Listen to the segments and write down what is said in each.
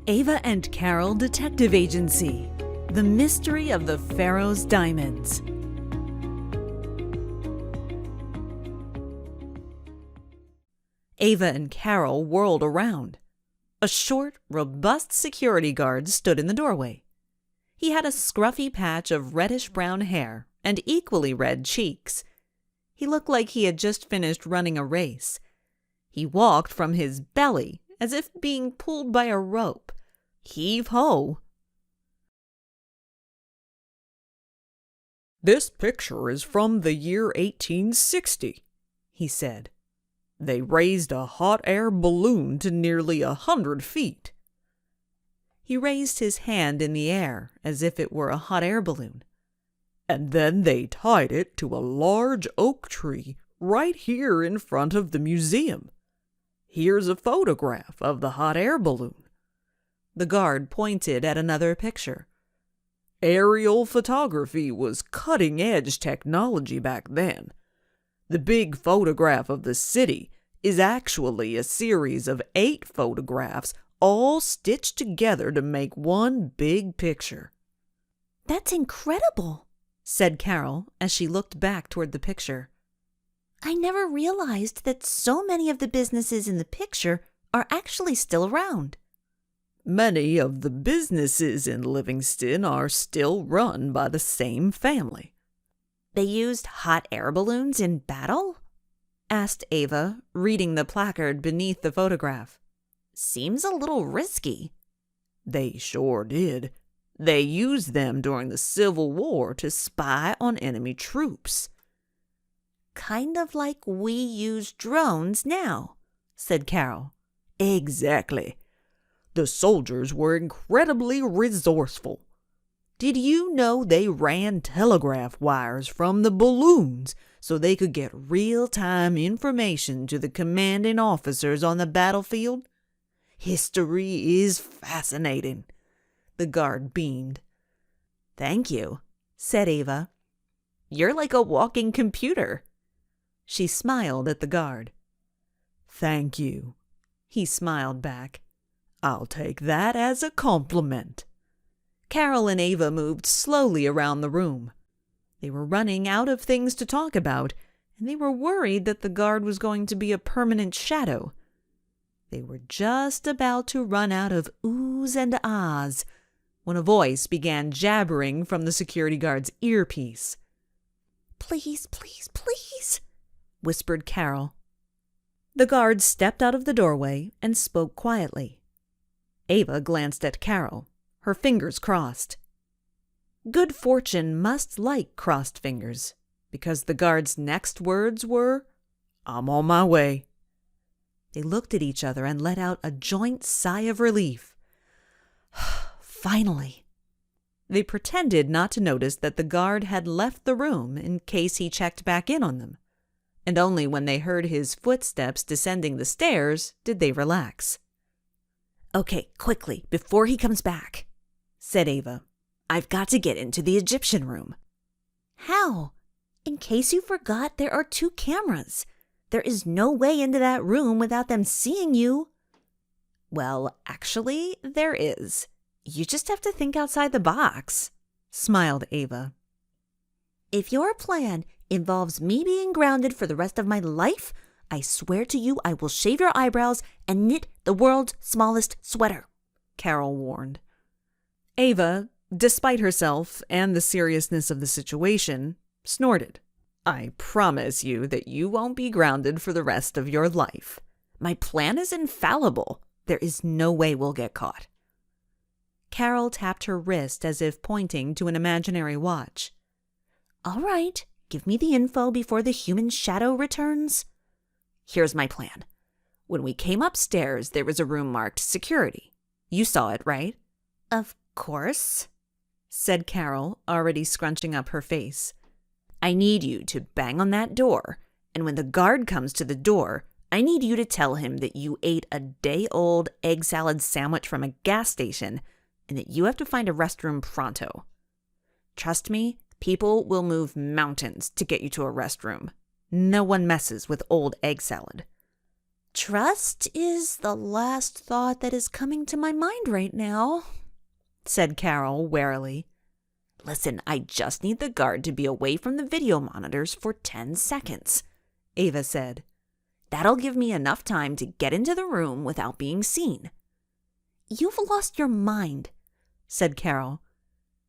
Ava and Carol Detective Agency. The Mystery of the Pharaoh's Diamonds. Ava and Carol whirled around. A short, robust security guard stood in the doorway. He had a scruffy patch of reddish-brown hair and equally red cheeks. He looked like he had just finished running a race. He walked from his belly as if being pulled by a rope. Heave-ho! "This picture is from the year 1860, he said. They raised a hot air balloon to nearly 100 feet. He raised his hand in the air as if it were a hot air balloon. And then they tied it to a large oak tree right here in front of the museum. Here's a photograph of the hot air balloon." The guard pointed at another picture. Aerial photography was cutting-edge technology back then. The big photograph of the city is actually a series of 8 photographs all stitched together to make one big picture. "That's incredible," said Carol as she looked back toward the picture. "I never realized that so many of the businesses in the picture are actually still around." Many of the businesses in Livingston are still run by the same family. "They used hot air balloons in battle?" asked Ava, reading the placard beneath the photograph. "Seems a little risky." They sure did. They used them during the Civil War to spy on enemy troops. "Kind of like we use drones now," said Carol. Exactly. The soldiers were incredibly resourceful. Did you know they ran telegraph wires from the balloons so they could get real-time information to the commanding officers on the battlefield? History is fascinating. The guard beamed. "Thank you," said Ava. "You're like a walking computer." She smiled at the guard. "Thank you," he smiled back. "I'll take that as a compliment." Carol and Ava moved slowly around the room. They were running out of things to talk about, and they were worried that the guard was going to be a permanent shadow. They were just about to run out of oohs and ahs when a voice began jabbering from the security guard's earpiece. "Please, please, please," whispered Carol. The guard stepped out of the doorway and spoke quietly. Ava glanced at Carol, her fingers crossed. Good fortune must like crossed fingers, because the guard's next words were, "I'm on my way." They looked at each other and let out a joint sigh of relief. Finally. They pretended not to notice that the guard had left the room in case he checked back in on them, and only when they heard his footsteps descending the stairs did they relax. "Okay, quickly, before he comes back," said Ava. "I've got to get into the Egyptian room." "How? In case you forgot, there are 2 cameras. There is no way into that room without them seeing you." "Well, actually, there is. You just have to think outside the box," smiled Ava. "If your plan involves me being grounded for the rest of my life, I swear to you I will shave your eyebrows and knit the world's smallest sweater," Carol warned. Ava, despite herself and the seriousness of the situation, snorted. "I promise you that you won't be grounded for the rest of your life. My plan is infallible. There is no way we'll get caught." Carol tapped her wrist as if pointing to an imaginary watch. "All right, give me the info before the human shadow returns." "Here's my plan. When we came upstairs, there was a room marked security. You saw it, right?" "Of course," said Carol, already scrunching up her face. "I need you to bang on that door, and when the guard comes to the door, I need you to tell him that you ate a day-old egg salad sandwich from a gas station and that you have to find a restroom pronto. Trust me, people will move mountains to get you to a restroom. No one messes with old egg salad. Trust is the last thought that is coming to my mind right now, said Carol warily. Listen, I just need the guard to be away from the video monitors for 10 seconds, Ava said. That'll give me enough time to get into the room without being seen. You've lost your mind, said Carol.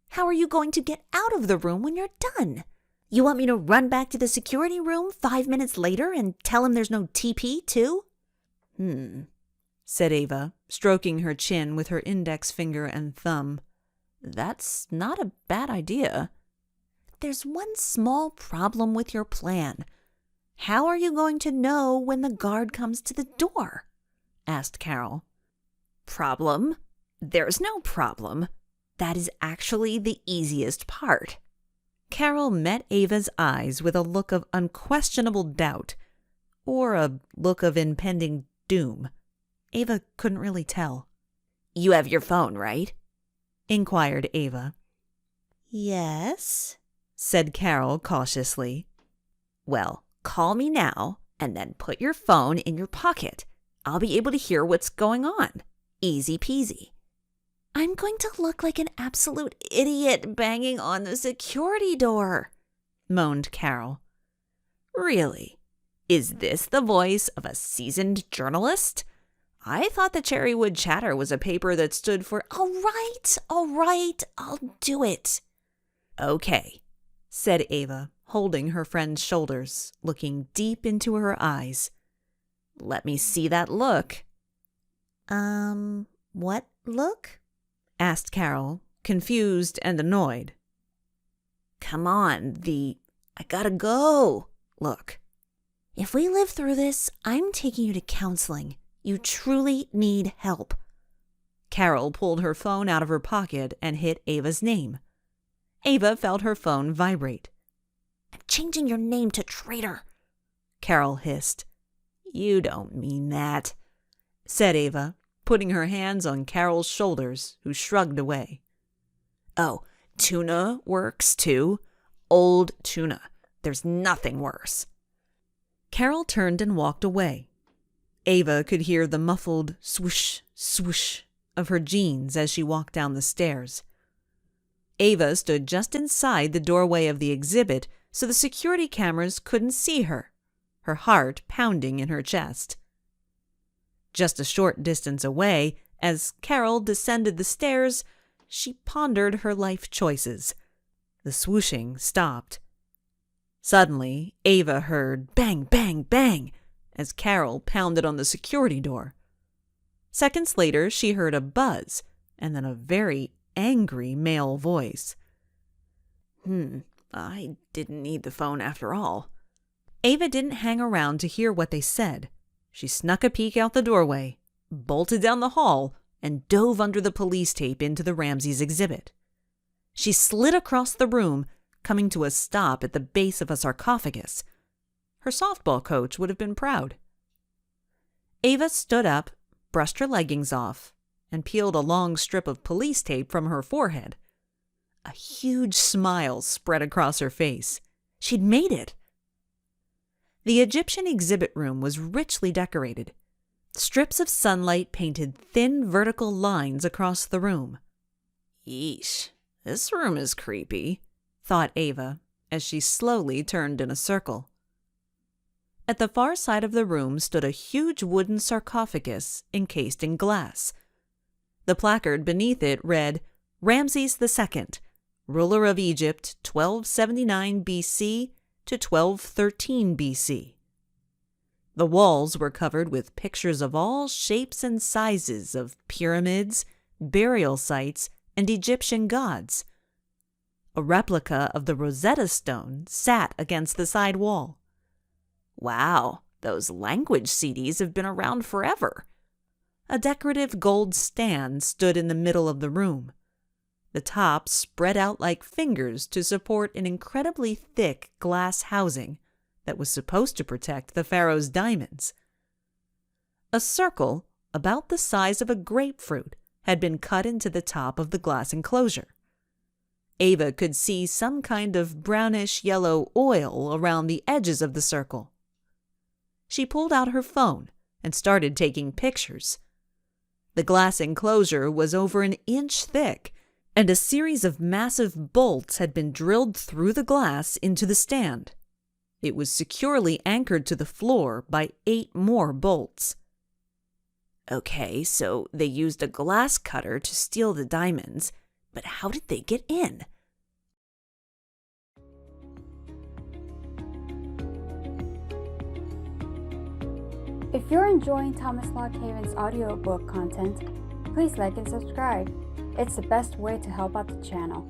How are you going to get out of the room when you're done? You want me to run back to the security room 5 minutes later and tell him there's no TP, too? Said Ava, stroking her chin with her index finger and thumb. That's not a bad idea. There's one small problem with your plan. How are you going to know when the guard comes to the door? Asked Carol. Problem? There's no problem. That is actually the easiest part. Carol met Ava's eyes with a look of unquestionable doubt, or a look of impending doom. Ava couldn't really tell. You have your phone, right? Inquired Ava. Yes, said Carol cautiously. Well, call me now and then put your phone in your pocket. I'll be able to hear what's going on. Easy peasy. I'm going to look like an absolute idiot banging on the security door, moaned Carol. Really? Is this the voice of a seasoned journalist? I thought the Cherrywood Chatter was a paper that stood for, all right, I'll do it. Okay, said Ava, holding her friend's shoulders, looking deep into her eyes. Let me see that look. What look? Asked Carol, confused and annoyed. Come on, I gotta go look. If we live through this, I'm taking you to counseling. You truly need help. Carol pulled her phone out of her pocket and hit Ava's name. Ava felt her phone vibrate. I'm changing your name to traitor, Carol hissed. You don't mean that, said Ava, putting her hands on Carol's shoulders, who shrugged away. Oh, tuna works too. Old tuna. There's nothing worse. Carol turned and walked away. Ava could hear the muffled swoosh, swoosh of her jeans as she walked down the stairs. Ava stood just inside the doorway of the exhibit so the security cameras couldn't see her, her heart pounding in her chest. Just a short distance away, as Carol descended the stairs, she pondered her life choices. The swooshing stopped. Suddenly, Ava heard bang, bang, bang as Carol pounded on the security door. Seconds later, she heard a buzz and then a very angry male voice. I didn't need the phone after all. Ava didn't hang around to hear what they said. She snuck a peek out the doorway, bolted down the hall, and dove under the police tape into the Ramesses exhibit. She slid across the room, coming to a stop at the base of a sarcophagus. Her softball coach would have been proud. Ava stood up, brushed her leggings off, and peeled a long strip of police tape from her forehead. A huge smile spread across her face. She'd made it. The Egyptian exhibit room was richly decorated. Strips of sunlight painted thin vertical lines across the room. Yeesh, this room is creepy, thought Ava, as she slowly turned in a circle. At the far side of the room stood a huge wooden sarcophagus encased in glass. The placard beneath it read, Ramesses II, ruler of Egypt 1279 BC to 1213 BC. The walls were covered with pictures of all shapes and sizes of pyramids, burial sites, and Egyptian gods. A replica of the Rosetta Stone sat against the side wall. Wow, those language CDs have been around forever. A decorative gold stand stood in the middle of the room. The top spread out like fingers to support an incredibly thick glass housing that was supposed to protect the Pharaoh's diamonds. A circle, about the size of a grapefruit, had been cut into the top of the glass enclosure. Ava could see some kind of brownish-yellow oil around the edges of the circle. She pulled out her phone, and started taking pictures. The glass enclosure was over an inch thick, and a series of massive bolts had been drilled through the glass into the stand. It was securely anchored to the floor by 8 more bolts. Okay, so they used a glass cutter to steal the diamonds, but how did they get in? If you're enjoying Thomas Lockhaven's audiobook content, please like and subscribe. It's the best way to help out the channel.